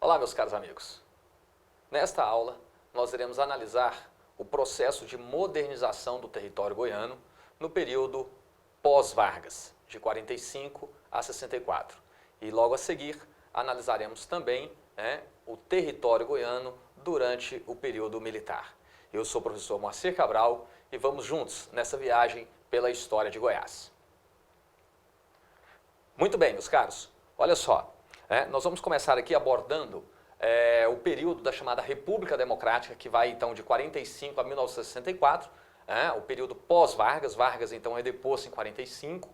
Olá, meus caros amigos. Nesta aula, nós iremos analisar o processo de modernização do território goiano no período pós-Vargas, de 45 a 64. E logo a seguir, analisaremos também o território goiano durante o período militar. Eu sou o professor Moacir Cabral e vamos juntos nessa viagem pela história de Goiás. Muito bem, meus caros, olha só, nós vamos começar aqui abordando o período da chamada República Democrática, que vai então de 45 a 1964, o período pós-Vargas. Vargas então é deposto em 45,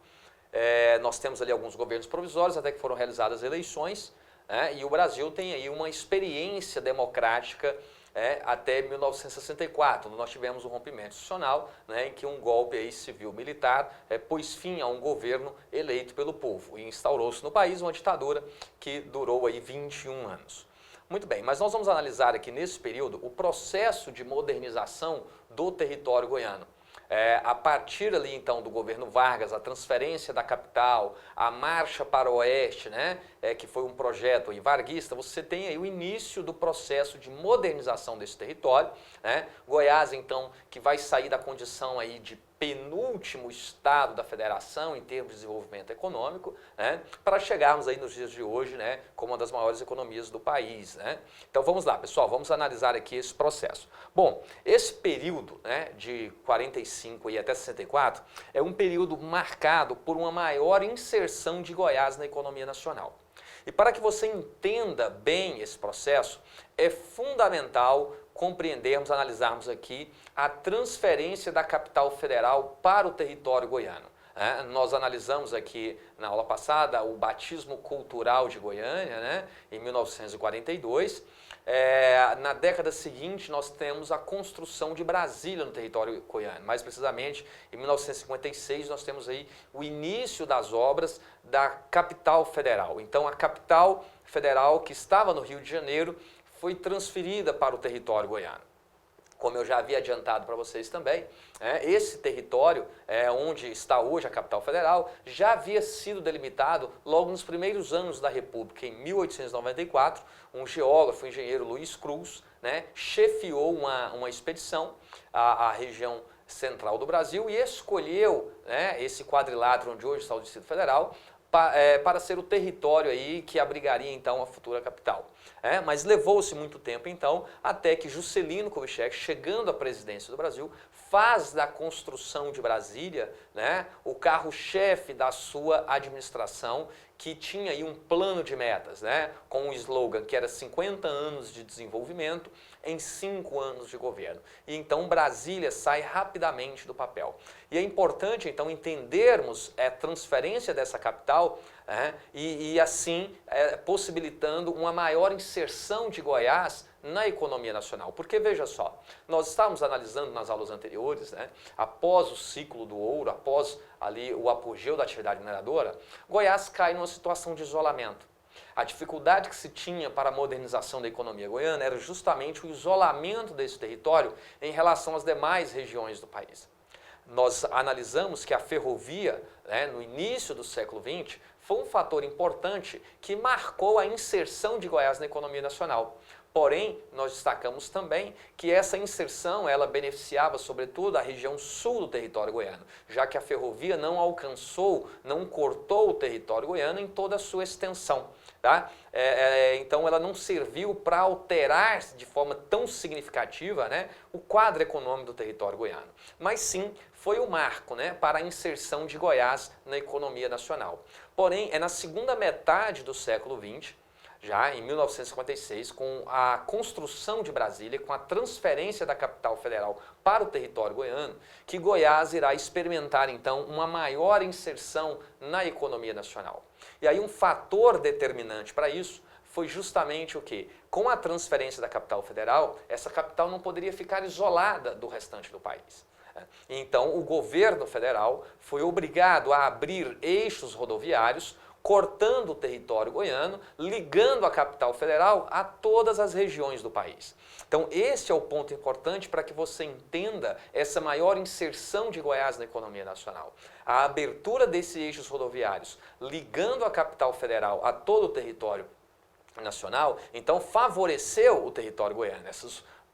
nós temos ali alguns governos provisórios até que foram realizadas eleições, e o Brasil tem aí uma experiência democrática até 1964, quando nós tivemos um rompimento institucional, em que um golpe aí civil-militar pôs fim a um governo eleito pelo povo e instaurou-se no país uma ditadura que durou aí 21 anos. Muito bem, mas nós vamos analisar aqui nesse período o processo de modernização do território goiano. A partir ali então do governo Vargas, a transferência da capital, a marcha para o oeste, que foi um projeto aí varguista, você tem aí o início do processo de modernização desse território. Goiás então que vai sair da condição aí de penúltimo estado da federação em termos de desenvolvimento econômico, para chegarmos aí nos dias de hoje, como uma das maiores economias do país. Então vamos lá, pessoal, vamos analisar aqui esse processo. Bom, esse período de 45 e até 64 é um período marcado por uma maior inserção de Goiás na economia nacional. E para que você entenda bem esse processo, é fundamental compreendermos, analisarmos aqui a transferência da capital federal para o território goiano. Nós analisamos aqui na aula passada o batismo cultural de Goiânia, em 1942. Na década seguinte nós temos a construção de Brasília no território goiano. Mais precisamente, em 1956 nós temos aí o início das obras da capital federal. Então a capital federal que estava no Rio de Janeiro foi transferida para o território goiano. Como eu já havia adiantado para vocês também, esse território, onde está hoje a capital federal, já havia sido delimitado logo nos primeiros anos da República. Em 1894, um geógrafo, o engenheiro Luiz Cruz, chefiou uma expedição à região central do Brasil e escolheu esse quadrilátero onde hoje está o Distrito Federal para ser o território aí que abrigaria então a futura capital. Mas levou-se muito tempo então, até que Juscelino Kubitschek, chegando à presidência do Brasil, faz da construção de Brasília o carro-chefe da sua administração, que tinha aí um plano de metas, com um slogan que era 50 anos de desenvolvimento em 5 anos de governo. E então Brasília sai rapidamente do papel. E é importante então entendermos a transferência dessa capital e assim possibilitando uma maior inserção de Goiás na economia nacional. Porque veja só, nós estávamos analisando nas aulas anteriores, após o ciclo do ouro, após ali o apogeu da atividade mineradora, Goiás cai numa situação de isolamento. A dificuldade que se tinha para a modernização da economia goiana era justamente o isolamento desse território em relação às demais regiões do país. Nós analisamos que a ferrovia, no início do século XX, foi um fator importante que marcou a inserção de Goiás na economia nacional. Porém, nós destacamos também que essa inserção ela beneficiava sobretudo a região sul do território goiano, já que a ferrovia não alcançou, não cortou o território goiano em toda a sua extensão. Então ela não serviu para alterar de forma tão significativa o quadro econômico do território goiano, mas sim foi o marco para a inserção de Goiás na economia nacional. Porém, é na segunda metade do século XX, já em 1956, com a construção de Brasília, com a transferência da capital federal para o território goiano, que Goiás irá experimentar então uma maior inserção na economia nacional. E aí um fator determinante para isso foi justamente o quê? Com a transferência da capital federal, essa capital não poderia ficar isolada do restante do país. Então o governo federal foi obrigado a abrir eixos rodoviários cortando o território goiano, ligando a capital federal a todas as regiões do país. Então, esse é o ponto importante para que você entenda essa maior inserção de Goiás na economia nacional. A abertura desses eixos rodoviários, ligando a capital federal a todo o território nacional, então favoreceu o território goiano.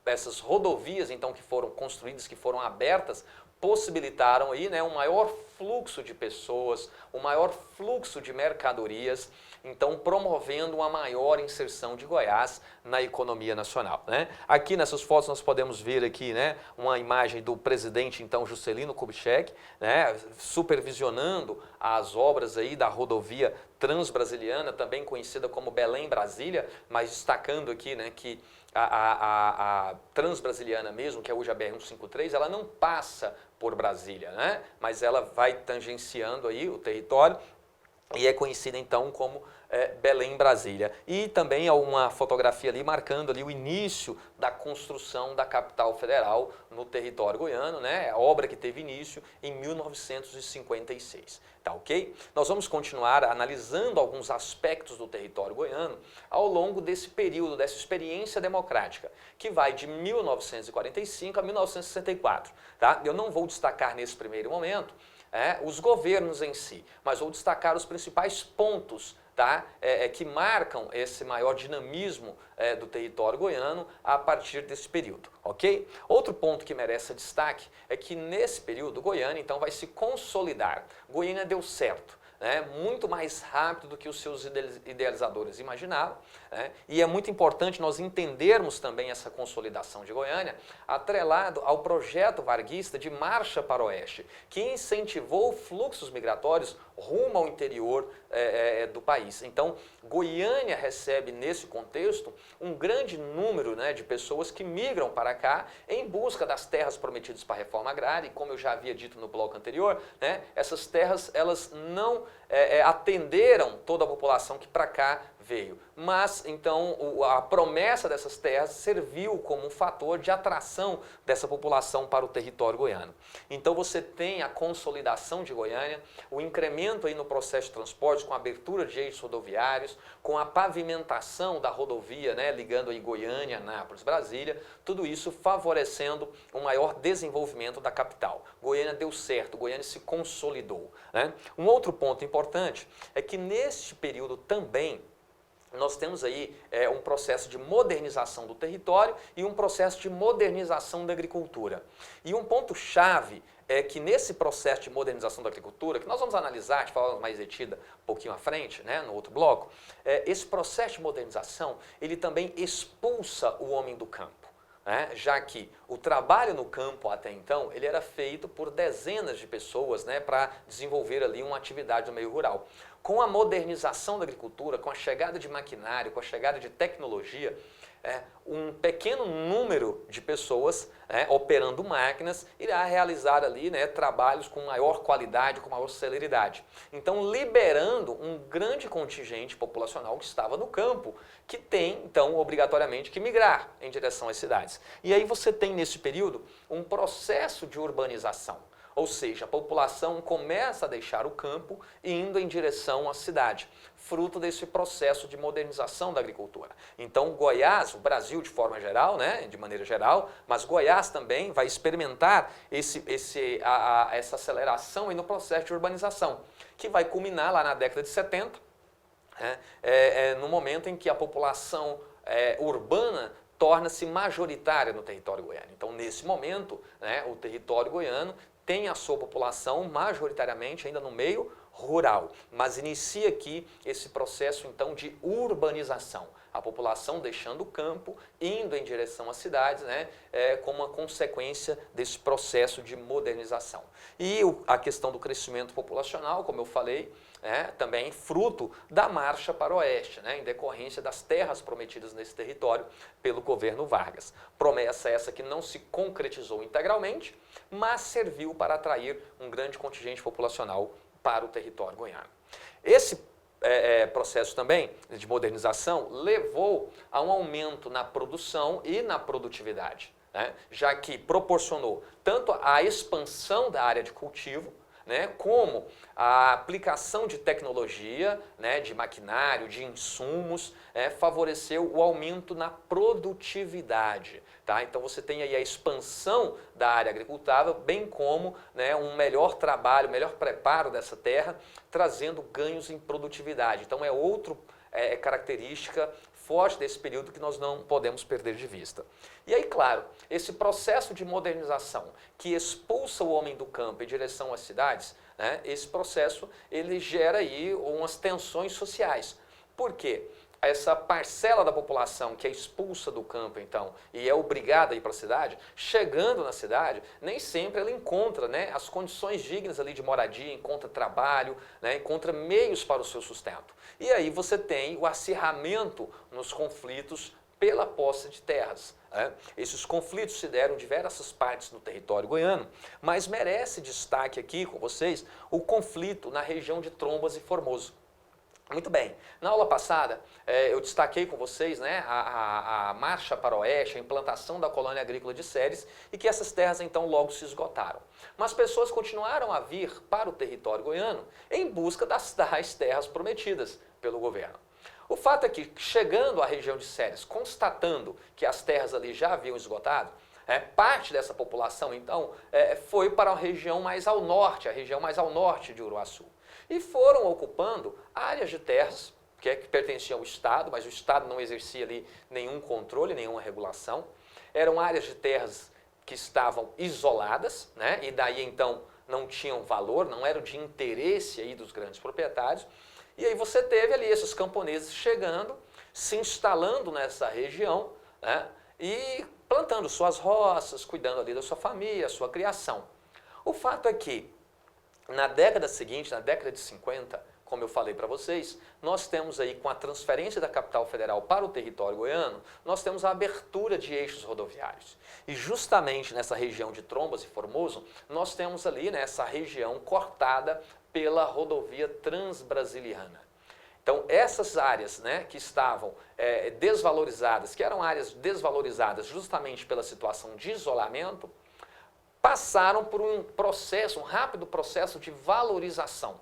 Essas rodovias então que foram construídas, que foram abertas, possibilitaram aí, né, um maior fluxo de pessoas, um maior fluxo de mercadorias, então promovendo uma maior inserção de Goiás na economia nacional, né? Aqui nessas fotos nós podemos ver aqui, né, uma imagem do presidente então Juscelino Kubitschek, né, supervisionando as obras aí da rodovia Transbrasiliana, também conhecida como Belém-Brasília, mas destacando aqui, né, que a Transbrasiliana mesmo, que é hoje a BR-153, ela não passa por Brasília, né? Mas ela vai tangenciando aí o território e é conhecida então como Belém-Brasília. E também há uma fotografia ali marcando ali o início da construção da capital federal no território goiano, né? A obra que teve início em 1956. Tá ok? Nós vamos continuar analisando alguns aspectos do território goiano ao longo desse período, dessa experiência democrática, que vai de 1945 a 1964. Tá? Eu não vou destacar nesse primeiro momento os governos em si, mas vou destacar os principais pontos, tá? Que marcam esse maior dinamismo do território goiano a partir desse período, ok? Outro ponto que merece destaque é que nesse período Goiânia então vai se consolidar. Goiânia deu certo, né? Muito mais rápido do que os seus idealizadores imaginavam, né? E é muito importante nós entendermos também essa consolidação de Goiânia atrelado ao projeto varguista de Marcha para o Oeste, que incentivou fluxos migratórios rumo ao interior do país. Então, Goiânia recebe nesse contexto um grande número, né, de pessoas que migram para cá em busca das terras prometidas para a reforma agrária, e como eu já havia dito no bloco anterior, né, essas terras elas não atenderam toda a população que para cá veio. Mas, então, a promessa dessas terras serviu como um fator de atração dessa população para o território goiano. Então, você tem a consolidação de Goiânia, o incremento aí no processo de transporte, com a abertura de eixos rodoviários, com a pavimentação da rodovia, né, ligando aí Goiânia, Anápolis, Brasília, tudo isso favorecendo um maior desenvolvimento da capital. Goiânia deu certo, Goiânia se consolidou, né? Um outro ponto importante é que neste período também nós temos aí um processo de modernização do território e um processo de modernização da agricultura. E um ponto-chave é que nesse processo de modernização da agricultura, que nós vamos analisar de forma mais detida um pouquinho à frente, né, no outro bloco, esse processo de modernização, ele também expulsa o homem do campo. Já que o trabalho no campo até então, ele era feito por dezenas de pessoas, né, para desenvolver ali uma atividade no meio rural. Com a modernização da agricultura, com a chegada de maquinário, com a chegada de tecnologia, um pequeno número de pessoas operando máquinas irá realizar ali, né, trabalhos com maior qualidade, com maior celeridade. Então, liberando um grande contingente populacional que estava no campo, que tem, então, obrigatoriamente que migrar em direção às cidades. E aí você tem, nesse período, um processo de urbanização. Ou seja, a população começa a deixar o campo e indo em direção à cidade, fruto desse processo de modernização da agricultura. Então, Goiás, o Brasil de forma geral, né, de maneira geral, mas Goiás também vai experimentar essa aceleração aí no processo de urbanização, que vai culminar lá na década de 70, no momento em que a população urbana torna-se majoritária no território goiano. Então, nesse momento, né, o território goiano tem a sua população majoritariamente ainda no meio rural, mas inicia aqui esse processo então de urbanização, a população deixando o campo, indo em direção às cidades, né, como uma consequência desse processo de modernização. E a questão do crescimento populacional, como eu falei, também fruto da marcha para o oeste, né, em decorrência das terras prometidas nesse território pelo governo Vargas. Promessa essa que não se concretizou integralmente, mas serviu para atrair um grande contingente populacional para o território goiano. Esse processo também de modernização levou a um aumento na produção e na produtividade, né, já que proporcionou tanto a expansão da área de cultivo, né, como a aplicação de tecnologia, né, de maquinário, de insumos, favoreceu o aumento na produtividade. Tá? Então você tem aí a expansão da área agricultável, bem como, né, um melhor trabalho, melhor preparo dessa terra, trazendo ganhos em produtividade. Então é outro característica forte desse período que nós não podemos perder de vista. E aí, claro, esse processo de modernização que expulsa o homem do campo em direção às cidades, né, esse processo ele gera aí umas tensões sociais. Por quê? Essa parcela da população que é expulsa do campo, então, e é obrigada a ir para a cidade, chegando na cidade, nem sempre ela encontra, né, as condições dignas ali de moradia, encontra trabalho, né, encontra meios para o seu sustento. E aí você tem o acirramento nos conflitos pela posse de terras. Né? Esses conflitos se deram em diversas partes do território goiano, mas merece destaque aqui com vocês o conflito na região de Trombas e Formoso. Muito bem, na aula passada eu destaquei com vocês, né, a marcha para o oeste, a implantação da colônia agrícola de Ceres e que essas terras então logo se esgotaram. Mas pessoas continuaram a vir para o território goiano em busca das tais terras prometidas pelo governo. O fato é que chegando à região de Ceres, constatando que as terras ali já haviam esgotado, parte dessa população então foi para a região mais ao norte, a região mais ao norte de Uruaçu. E foram ocupando áreas de terras que pertenciam ao Estado, mas o Estado não exercia ali nenhum controle, nenhuma regulação. Eram áreas de terras que estavam isoladas, né? E daí então não tinham valor, não eram de interesse aí dos grandes proprietários. E aí você teve ali esses camponeses chegando, se instalando nessa região, né? E plantando suas roças, cuidando ali da sua família, sua criação. O fato é que na década seguinte, na década de 50, como eu falei para vocês, nós temos aí com a transferência da capital federal para o território goiano, nós temos a abertura de eixos rodoviários. E justamente nessa região de Trombas e Formoso, nós temos ali, né, essa região cortada pela rodovia Transbrasiliana. Então essas áreas, né, que estavam desvalorizadas, que eram áreas desvalorizadas justamente pela situação de isolamento, passaram por um processo, um rápido processo de valorização,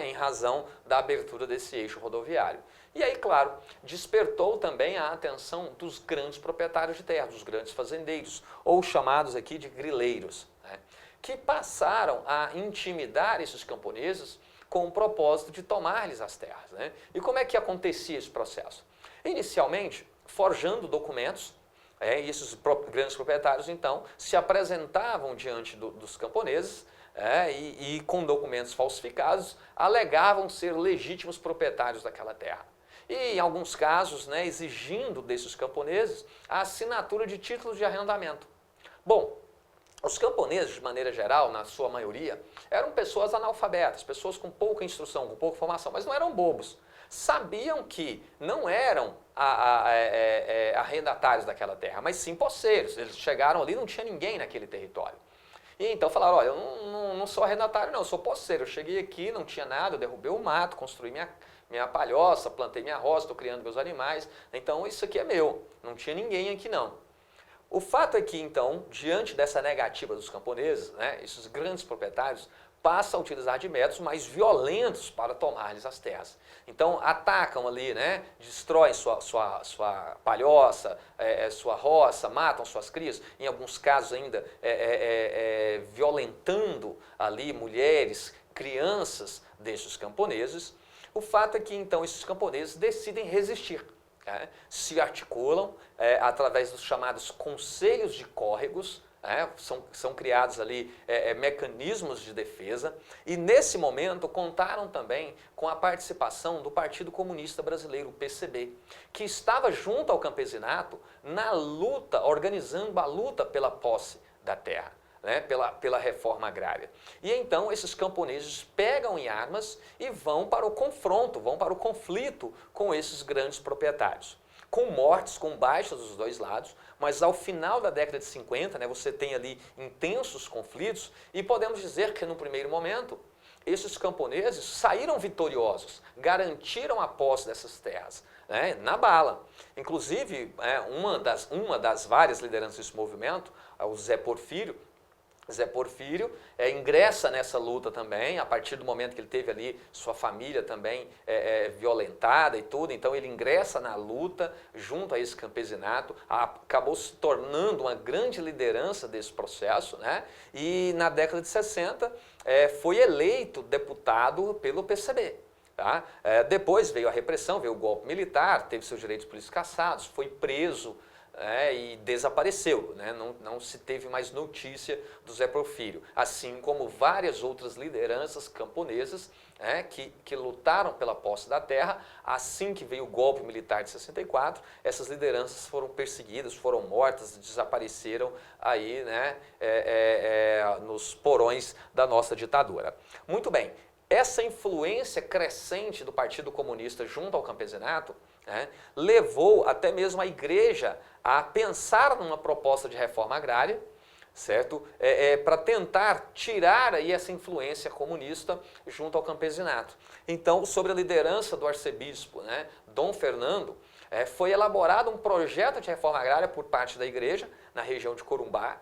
em razão da abertura desse eixo rodoviário. E aí, claro, despertou também a atenção dos grandes proprietários de terra, dos grandes fazendeiros, ou chamados aqui de grileiros, né, que passaram a intimidar esses camponeses com o propósito de tomar-lhes as terras. Né? E como é que acontecia esse processo? Inicialmente, forjando documentos, e esses grandes proprietários, então, se apresentavam diante dos camponeses e com documentos falsificados, alegavam ser legítimos proprietários daquela terra. E, em alguns casos, né, exigindo desses camponeses a assinatura de títulos de arrendamento. Bom, os camponeses, de maneira geral, na sua maioria, eram pessoas analfabetas, pessoas com pouca instrução, com pouca formação, mas não eram bobos. Sabiam que não eram arrendatários daquela terra, mas sim posseiros. Eles chegaram ali e não tinha ninguém naquele território. E então falaram, olha, eu não sou arrendatário não, eu sou posseiro. Eu cheguei aqui, não tinha nada, eu derrubei o mato, construí minha palhoça, plantei minha roça, estou criando meus animais, então isso aqui é meu, não tinha ninguém aqui não. O fato é que, então, diante dessa negativa dos camponeses, né, esses grandes proprietários passam a utilizar de métodos mais violentos para tomar-lhes as terras. Então, atacam ali, né, destroem sua palhoça, sua roça, matam suas crias, em alguns casos ainda violentando ali mulheres, crianças desses camponeses. O fato é que, então, esses camponeses decidem resistir. Se articulam através dos chamados conselhos de córregos, são criados ali mecanismos de defesa e nesse momento contaram também com a participação do Partido Comunista Brasileiro, o PCB, que estava junto ao campesinato na luta, organizando a luta pela posse da terra. Né, pela reforma agrária. E então esses camponeses pegam em armas e vão para o confronto, vão para o conflito com esses grandes proprietários. Com mortes, com baixas dos dois lados, mas ao final da década de 50, né, você tem ali intensos conflitos e podemos dizer que no primeiro momento esses camponeses saíram vitoriosos, garantiram a posse dessas terras, né, na bala. Inclusive, uma das várias lideranças desse movimento, o Zé Porfírio, ingressa nessa luta também, a partir do momento que ele teve ali sua família também violentada e tudo, então ele ingressa na luta junto a esse campesinato, acabou se tornando uma grande liderança desse processo, né? E na década de 60 foi eleito deputado pelo PCB. Tá? Depois veio a repressão, veio o golpe militar, teve seus direitos políticos cassados, foi preso e desapareceu. Né? Não se teve mais notícia do Zé Porfírio. Assim como várias outras lideranças camponesas que lutaram pela posse da terra. Assim que veio o golpe militar de 64, essas lideranças foram perseguidas, foram mortas, desapareceram aí, né, nos porões da nossa ditadura. Muito bem. Essa influência crescente do Partido Comunista junto ao campesinato levou até mesmo a igreja a pensar numa proposta de reforma agrária, certo? Para tentar tirar aí essa influência comunista junto ao campesinato. Então, sob a liderança do arcebispo, Dom Fernando, foi elaborado um projeto de reforma agrária por parte da igreja na região de Corumbá.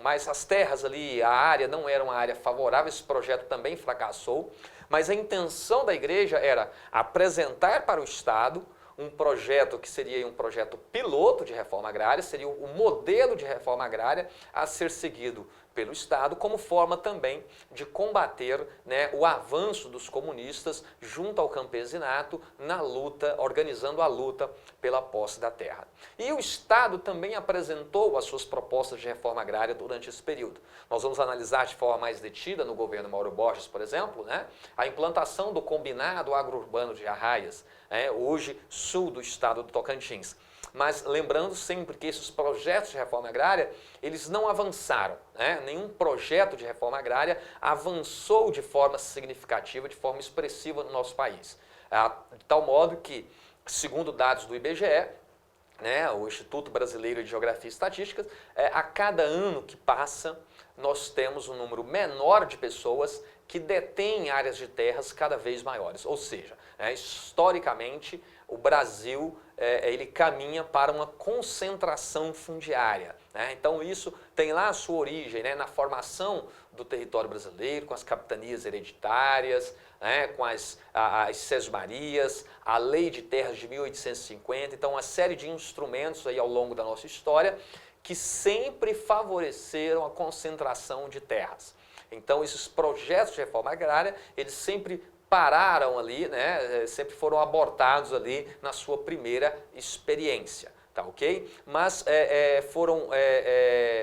Mas as terras ali, a área não era uma área favorável, esse projeto também fracassou, mas a intenção da igreja era apresentar para o Estado um projeto que seria um projeto piloto de reforma agrária, seria o modelo de reforma agrária a ser seguido pelo Estado, como forma também de combater o avanço dos comunistas junto ao campesinato na luta, organizando a luta pela posse da terra. E o Estado também apresentou as suas propostas de reforma agrária durante esse período. Nós vamos analisar de forma mais detida no governo Mauro Borges, por exemplo, a implantação do combinado agro-urbano de Arraias, hoje sul do estado do Tocantins. Mas lembrando sempre que esses projetos de reforma agrária, eles não avançaram. Nenhum projeto de reforma agrária avançou de forma significativa, de forma expressiva no nosso país. De tal modo que, segundo dados do IBGE, o Instituto Brasileiro de Geografia e Estatística, a cada ano que passa, nós temos um número menor de pessoas que detêm áreas de terras cada vez maiores. Ou seja, historicamente, o Brasil ele caminha para uma concentração fundiária. Então isso tem lá a sua origem na formação do território brasileiro, com as capitanias hereditárias, com as sesmarias, a Lei de Terras de 1850, então uma série de instrumentos aí ao longo da nossa história que sempre favoreceram a concentração de terras. Então esses projetos de reforma agrária, eles sempre pararam ali, sempre foram abortados ali na sua primeira experiência, tá ok? Mas foram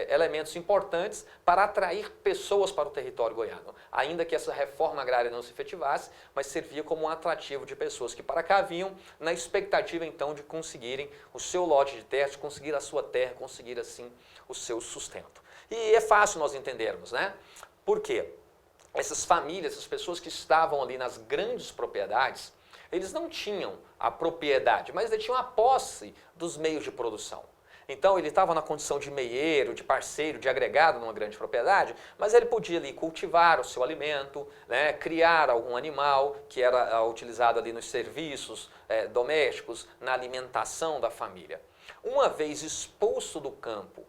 elementos importantes para atrair pessoas para o território goiano, ainda que essa reforma agrária não se efetivasse, mas servia como um atrativo de pessoas que para cá vinham na expectativa então de conseguirem o seu lote de terra, de conseguir a sua terra, conseguir assim o seu sustento. E é fácil nós entendermos, Por quê? Essas famílias, essas pessoas que estavam ali nas grandes propriedades, eles não tinham a propriedade, mas eles tinham a posse dos meios de produção. Então ele estava na condição de meieiro, de parceiro, de agregado numa grande propriedade, mas ele podia ali cultivar o seu alimento, criar algum animal que era utilizado ali nos serviços domésticos, na alimentação da família. Uma vez expulso do campo,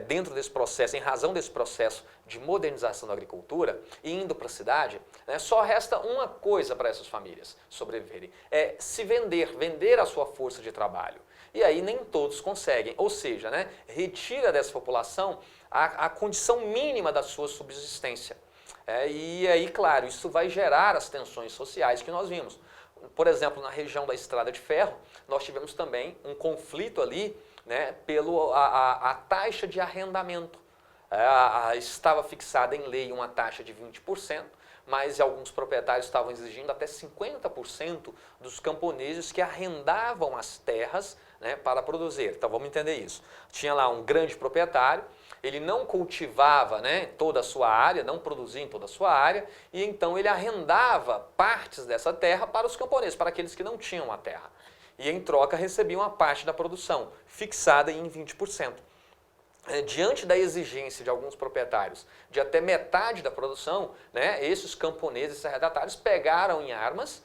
dentro desse processo, em razão desse processo de modernização da agricultura e indo para a cidade, só resta uma coisa para essas famílias sobreviverem, se vender a sua força de trabalho. E aí nem todos conseguem, ou seja, retira dessa população a condição mínima da sua subsistência. E aí, claro, isso vai gerar as tensões sociais que nós vimos. Por exemplo, na região da Estrada de Ferro, nós tivemos também um conflito ali, pela taxa de arrendamento. Estava fixada em lei uma taxa de 20%, mas alguns proprietários estavam exigindo até 50% dos camponeses que arrendavam as terras para produzir. Então vamos entender isso. Tinha lá um grande proprietário, ele não cultivava toda a sua área, não produzia em toda a sua área, e então ele arrendava partes dessa terra para os camponeses, para aqueles que não tinham a terra. E em troca recebiam uma parte da produção, fixada em 20%. Diante da exigência de alguns proprietários de até metade da produção, esses camponeses, esses arrendatários pegaram em armas,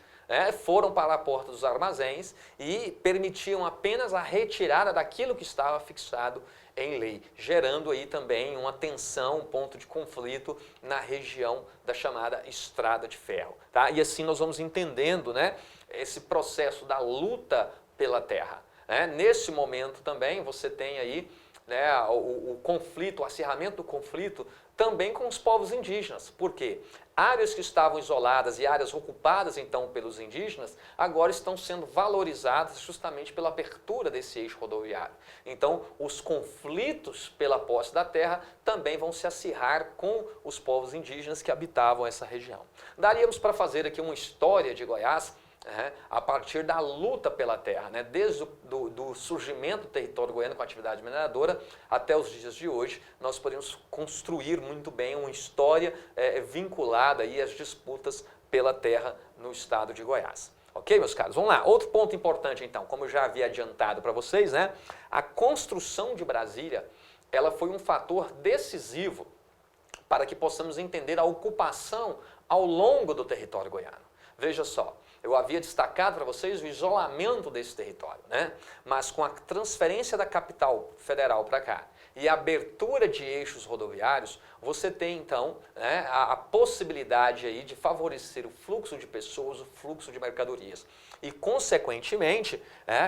foram para a porta dos armazéns e permitiam apenas a retirada daquilo que estava fixado em lei, gerando aí também uma tensão, um ponto de conflito na região da chamada Estrada de Ferro. Tá? E assim nós vamos entendendo esse processo da luta pela terra. Nesse momento também você tem aí né, o conflito, o acirramento do conflito também com os povos indígenas. Por quê? Áreas que estavam isoladas e áreas ocupadas então pelos indígenas agora estão sendo valorizadas justamente pela abertura desse eixo rodoviário. Então, os conflitos pela posse da terra também vão se acirrar com os povos indígenas que habitavam essa região. Daríamos para fazer aqui uma história de Goiás a partir da luta pela terra, né? Desde do surgimento do território goiano com a atividade mineradora até os dias de hoje, nós podemos construir muito bem uma história vinculada aí às disputas pela terra no estado de Goiás. Ok, meus caros? Vamos lá. Outro ponto importante, então, como eu já havia adiantado para vocês, né? A construção de Brasília, ela foi um fator decisivo para que possamos entender a ocupação ao longo do território goiano. Veja só, eu havia destacado para vocês o isolamento desse território, né? Mas com a transferência da capital federal para cá e a abertura de eixos rodoviários, você tem então, né, a possibilidade aí de favorecer o fluxo de pessoas, o fluxo de mercadorias e, consequentemente,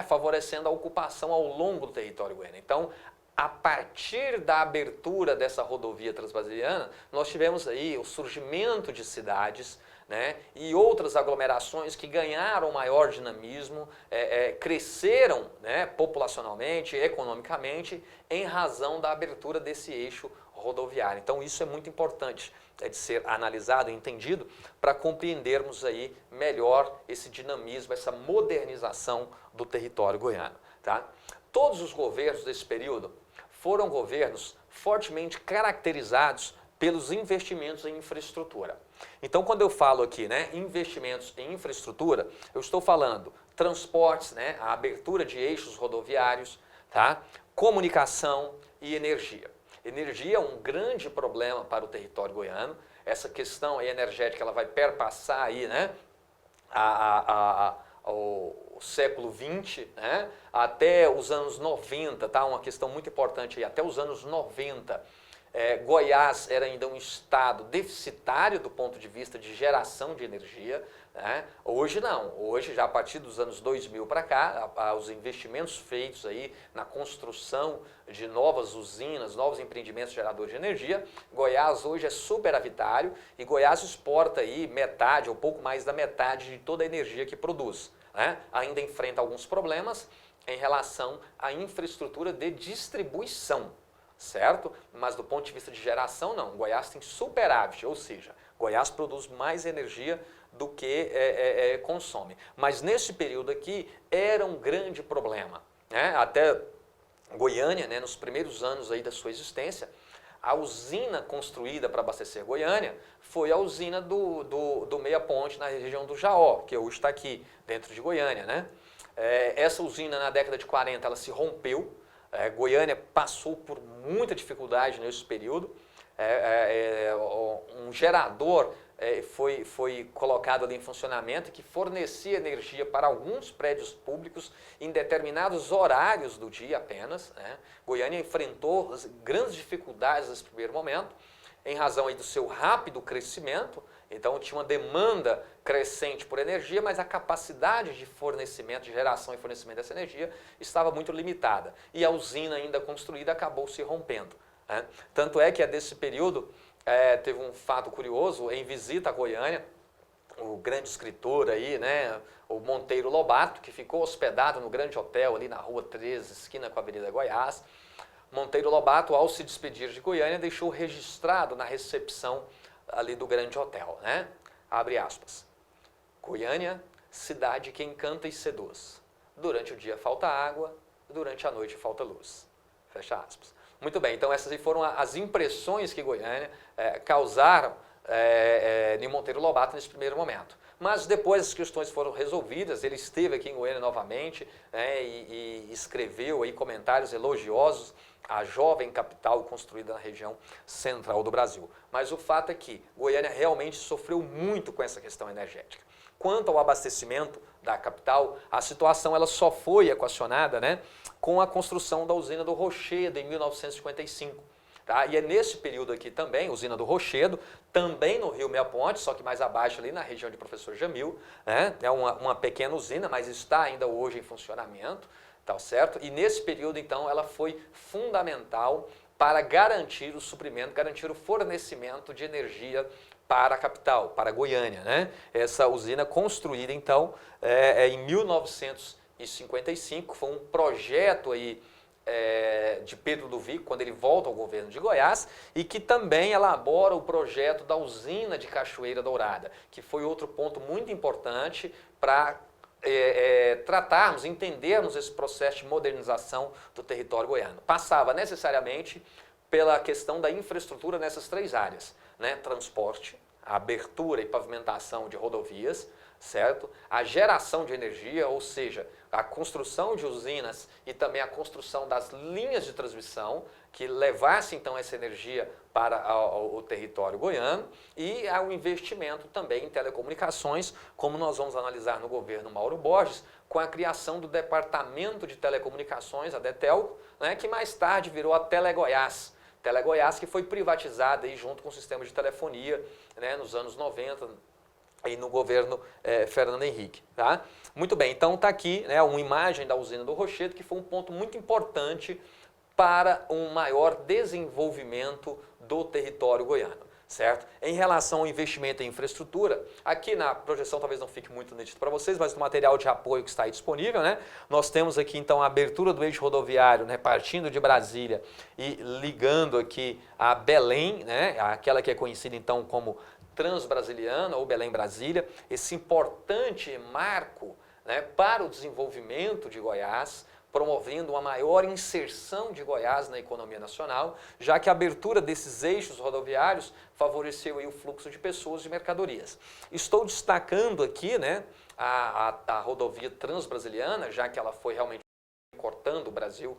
favorecendo a ocupação ao longo do território goiano. Então, a partir da abertura dessa rodovia transbrasiliana, nós tivemos aí o surgimento de cidades, né, e outras aglomerações que ganharam maior dinamismo, cresceram, né, populacionalmente, economicamente, em razão da abertura desse eixo rodoviário. Então isso é muito importante de ser analisado e entendido para compreendermos aí melhor esse dinamismo, essa modernização do território goiano. Tá? Todos os governos desse período foram governos fortemente caracterizados pelos investimentos em infraestrutura. Então, quando eu falo aqui, né, investimentos em infraestrutura, eu estou falando transportes, né, a abertura de eixos rodoviários, tá? Comunicação e energia. Energia é um grande problema para o território goiano. Essa questão energética ela vai perpassar aí, né, o século XX, né, até os anos 90, tá? Uma questão muito importante aí, até os anos 90. Goiás era ainda um estado deficitário do ponto de vista de geração de energia, né? Hoje não, hoje já a partir dos anos 2000 para cá, os investimentos feitos aí na construção de novas usinas, novos empreendimentos geradores de energia, Goiás hoje é superavitário e Goiás exporta aí metade ou pouco mais da metade de toda a energia que produz, né? Ainda enfrenta alguns problemas em relação à infraestrutura de distribuição, certo? Mas do ponto de vista de geração, não. Goiás tem superávit, ou seja, Goiás produz mais energia do que consome. Mas nesse período aqui era um grande problema, né? Até Goiânia, né, nos primeiros anos aí da sua existência, a usina construída para abastecer Goiânia foi a usina do Meia Ponte na região do Jaó, que hoje está aqui dentro de Goiânia, né? Essa usina na década de 40 ela se rompeu. Goiânia passou por muita dificuldade nesse período. Um gerador foi colocado ali em funcionamento que fornecia energia para alguns prédios públicos em determinados horários do dia apenas, né? Goiânia enfrentou grandes dificuldades nesse primeiro momento, em razão aí do seu rápido crescimento. Então tinha uma demanda crescente por energia, mas a capacidade de fornecimento, de geração e fornecimento dessa energia estava muito limitada. E a usina ainda construída acabou se rompendo, né? Tanto é que desse período teve um fato curioso, em visita a Goiânia, o grande escritor aí, né, o Monteiro Lobato, que ficou hospedado no grande hotel ali na Rua 13, esquina com a Avenida Goiás. Monteiro Lobato, ao se despedir de Goiânia, deixou registrado na recepção ali do grande hotel, né? Abre aspas. Goiânia, cidade que encanta e seduz. Durante o dia falta água, durante a noite falta luz. Fecha aspas. Muito bem, então essas foram as impressões que Goiânia causaram em Monteiro Lobato nesse primeiro momento. Mas depois as questões foram resolvidas, ele esteve aqui em Goiânia novamente, né, e escreveu aí comentários elogiosos à jovem capital construída na região central do Brasil. Mas o fato é que Goiânia realmente sofreu muito com essa questão energética. Quanto ao abastecimento da capital, a situação ela só foi equacionada, né, com a construção da usina do Rochedo em 1955. Tá? E é nesse período aqui também, usina do Rochedo, também no Rio Meia Ponte, só que mais abaixo ali na região de Professor Jamil, né? É uma pequena usina, mas está ainda hoje em funcionamento, tá certo? E nesse período, então, ela foi fundamental para garantir o suprimento, garantir o fornecimento de energia para a capital, para Goiânia, né? Essa usina construída, então, em 1955, foi um projeto aí de Pedro Ludovico, quando ele volta ao governo de Goiás, e que também elabora o projeto da usina de Cachoeira Dourada, que foi outro ponto muito importante para tratarmos, entendermos esse processo de modernização do território goiano. Passava necessariamente pela questão da infraestrutura nessas três áreas, né? Transporte, a abertura e pavimentação de rodovias, certo? A geração de energia, ou seja, a construção de usinas e também a construção das linhas de transmissão que levasse então essa energia para o território goiano, e ao investimento também em telecomunicações, como nós vamos analisar no governo Mauro Borges, com a criação do Departamento de Telecomunicações, a DETEL, né, que mais tarde virou a Telegoiás. Telegoiás, que foi privatizada aí junto com o sistema de telefonia, né, nos anos 90, aí no governo Fernando Henrique. Tá? Muito bem, então está aqui, né, uma imagem da usina do Rochedo, que foi um ponto muito importante para um maior desenvolvimento do território goiano. Certo? Em relação ao investimento em infraestrutura, aqui na projeção talvez não fique muito nítido para vocês, mas no material de apoio que está aí disponível, né, nós temos aqui então a abertura do eixo rodoviário, né, partindo de Brasília e ligando aqui a Belém, né, aquela que é conhecida então como Transbrasiliana ou Belém-Brasília, esse importante marco, né, para o desenvolvimento de Goiás, promovendo uma maior inserção de Goiás na economia nacional, já que a abertura desses eixos rodoviários favoreceu aí o fluxo de pessoas e mercadorias. Estou destacando aqui, né, a rodovia Transbrasiliana, já que ela foi realmente cortando o Brasil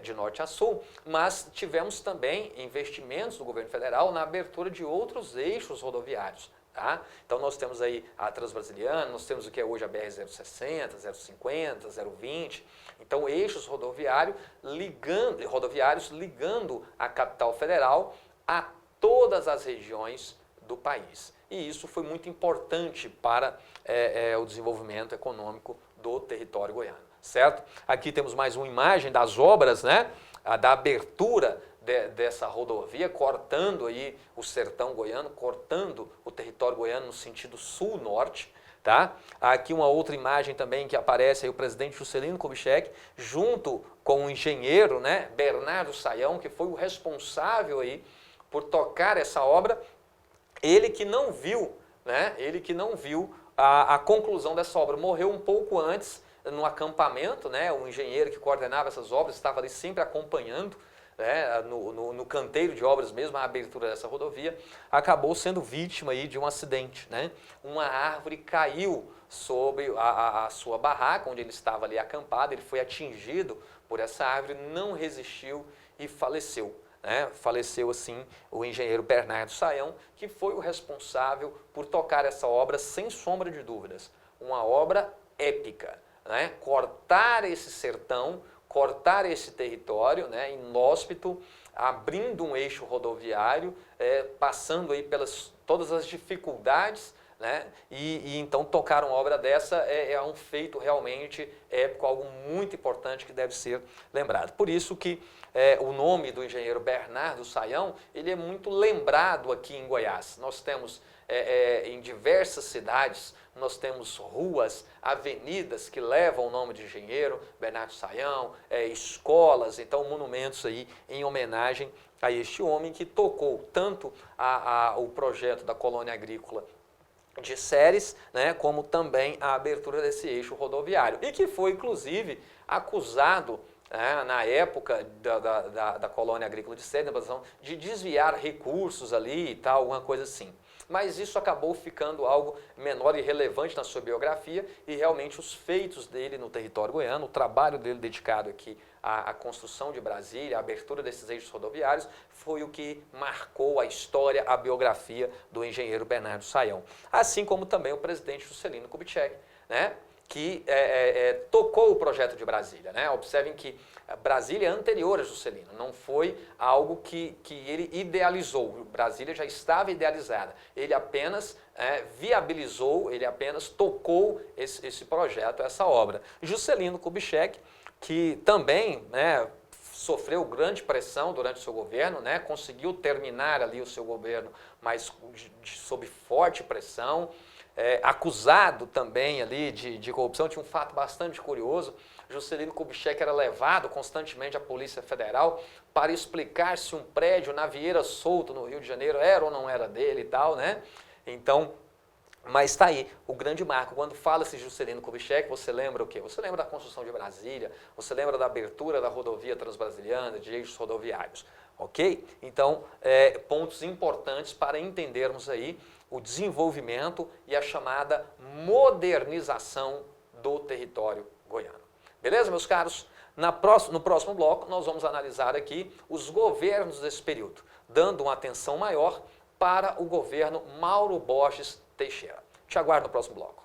de norte a sul, mas tivemos também investimentos do governo federal na abertura de outros eixos rodoviários. Tá? Então nós temos aí a Transbrasiliana, nós temos o que é hoje a BR-060, 050, 020, então eixos rodoviários ligando a capital federal a todas as regiões do país. E isso foi muito importante para o desenvolvimento econômico do território goiano, certo? Aqui temos mais uma imagem das obras, né? Da abertura dessa rodovia, cortando aí o sertão goiano, cortando o território goiano no sentido sul-norte, tá? Aqui uma outra imagem também que aparece aí o presidente Juscelino Kubitschek, junto com o engenheiro, né, Bernardo Sayão, que foi o responsável aí por tocar essa obra, ele que não viu, né, a conclusão dessa obra, morreu um pouco antes no acampamento, né, o engenheiro que coordenava essas obras estava ali sempre acompanhando, né, no canteiro de obras mesmo, a abertura dessa rodovia, acabou sendo vítima aí de um acidente, né? Uma árvore caiu sobre a sua barraca, onde ele estava ali acampado, ele foi atingido por essa árvore, não resistiu e faleceu. Né? Faleceu assim o engenheiro Bernardo Sayão, que foi o responsável por tocar essa obra, sem sombra de dúvidas. Uma obra épica, né? Cortar esse sertão, cortar esse território, né, inóspito, abrindo um eixo rodoviário, passando aí pelas todas as dificuldades, né, e então tocar uma obra dessa é um feito realmente épico, algo muito importante que deve ser lembrado. Por isso que o nome do engenheiro Bernardo Sayão, ele é muito lembrado aqui em Goiás. Nós temos em diversas cidades, nós temos ruas, avenidas que levam o nome de engenheiro Bernardo Sayão, escolas, então monumentos aí em homenagem a este homem que tocou tanto o projeto da colônia agrícola de Ceres, né, como também a abertura desse eixo rodoviário, e que foi inclusive acusado na época da colônia agrícola de Ceres, de desviar recursos ali e tal, alguma coisa assim. Mas isso acabou ficando algo menor e relevante na sua biografia, e realmente os feitos dele no território goiano, o trabalho dele dedicado aqui à construção de Brasília, à abertura desses eixos rodoviários, foi o que marcou a história, a biografia do engenheiro Bernardo Sayão. Assim como também o presidente Juscelino Kubitschek, né? que tocou o projeto de Brasília, né? Observem que Brasília é anterior a Juscelino, não foi algo que ele idealizou. Brasília já estava idealizada. Ele apenas viabilizou, ele apenas tocou esse projeto, essa obra. Juscelino Kubitschek, que também, né, sofreu grande pressão durante o seu governo, né, conseguiu terminar ali o seu governo, mas sob forte pressão, acusado também ali de corrupção. Tinha um fato bastante curioso: Juscelino Kubitschek era levado constantemente à Polícia Federal para explicar se um prédio na Vieira Solto, no Rio de Janeiro, era ou não era dele e tal, né? Então, mas está aí o grande marco. Quando fala-se Juscelino Kubitschek, você lembra o quê? Você lembra da construção de Brasília, você lembra da abertura da rodovia Transbrasiliana, de eixos rodoviários, ok? Então, pontos importantes para entendermos aí o desenvolvimento e a chamada modernização do território goiano. Beleza, meus caros? No próximo bloco, nós vamos analisar aqui os governos desse período, dando uma atenção maior para o governo Mauro Borges Teixeira. Te aguardo no próximo bloco.